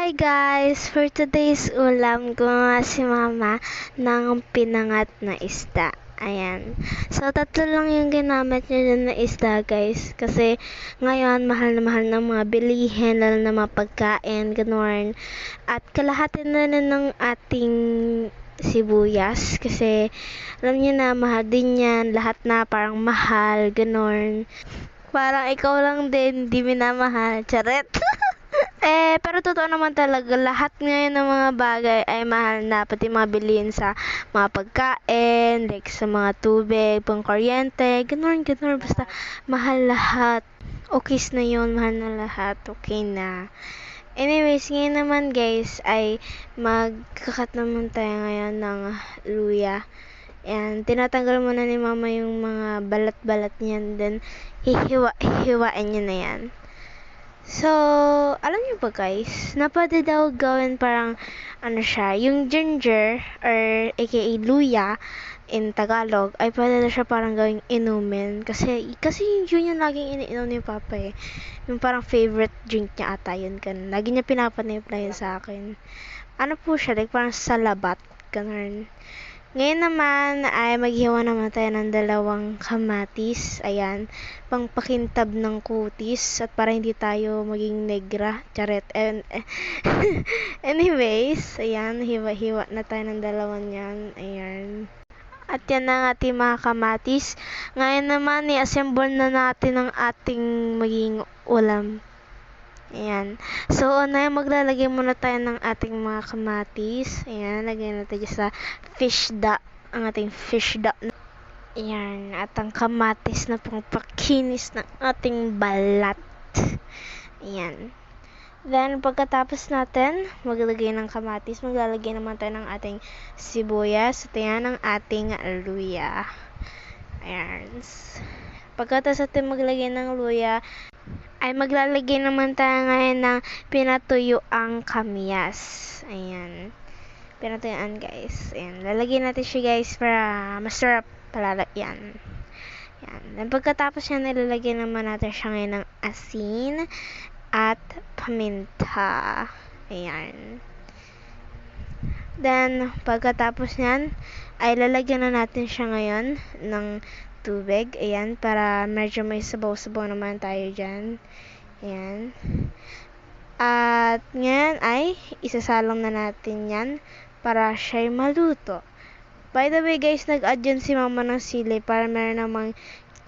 Hi guys! For today's ulam, gumawa si mama ng pinangat na isda. Ayan. So, tatlo lang yung ginamit niya dyan na isda guys. Kasi ngayon, mahal na mahal ng mga bilihin, lalo na mga pagkain, ganun. At kalahati na rin ng ating sibuyas. Kasi alam niyo na, mahal din yan. Lahat na parang mahal, ganun. Parang ikaw lang din, di minamahal. Charet! Pero totoo naman talaga, lahat ngayon ng mga bagay ay mahal na, pati mga bilihin sa mga pagkain, like sa mga tubig, pangkuryente, ganun, basta mahal lahat. Okay na yun, mahal na lahat, okay na. Anyways, ngayon naman guys, ay magkakat naman tayo ngayon ng luya. And tinatanggal muna ni mama yung mga balat-balat niyan, then hihiwain niya na yan. So, alam niyo ba guys, na pwede daw gawin parang, siya, yung ginger, or aka luya, in Tagalog, ay pwede na siya parang gawing inumin. Kasi yun yung laging iniinom ni Papa eh. Yung parang favorite drink niya ata yun. Lagi niya pinapanimpla yun sa akin. Ano po siya, like parang salabat, ganun. Ngayon naman ay maghiwa naman tayo ng dalawang kamatis. Ayan, pangpakintab ng kutis at para hindi tayo maging negra. Charet. Anyways, ayan, hiwa-hiwa na tayo ng dalawan yan. Ayan. At yan ang ating mga kamatis. Ngayon naman, i-assemble na natin ang ating maging ulam. Ayan. So, maglalagay muna tayo ng ating mga kamatis. Ayan, lagyan natin sa fish da. Ang ating fish da. Ayan. At ang kamatis na pangpakinis ng ating balat. Ayan. Then, pagkatapos natin maglagay ng kamatis, maglalagay naman tayo ng ating sibuyas. At ayan ang ating luya. Ayan. Pagkatapos natin maglagay ng luya, ay maglalagay naman tayo ngayon ng pinatuyuang kamyas. Ayan. Pinatuyuan guys. Ayan. Lalagyan natin siya guys para masarap palalagyan. Ayan. Then pagkatapos yan, nilalagyan naman natin siya ngayon ng asin at paminta. Ayan. Then pagkatapos yan, ay lalagyan na natin siya ngayon ng tubig. Ayan, para medyo may sabaw-sabaw naman tayo dyan. Ayan. At ngayon ay isasalang na natin yan para siya'y maluto. By the way guys, nag-add yun si mama ng sili para meron namang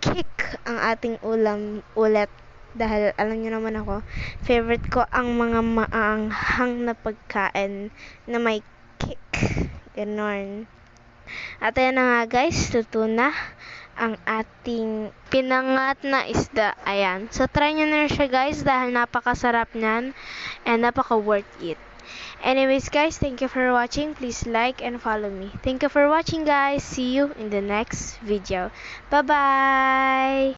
kick ang ating ulam ulit. Dahil alam niyo naman ako, favorite ko ang mga maanghang na pagkain na may kick. Ganon. At ayan na nga guys, luto na ang ating pinangat na isda. Ayan. So, try nyo na siya guys dahil napakasarap niyan and napaka worth it. Anyways guys, thank you for watching. Please like and follow me. Thank you for watching guys. See you in the next video. Bye-bye!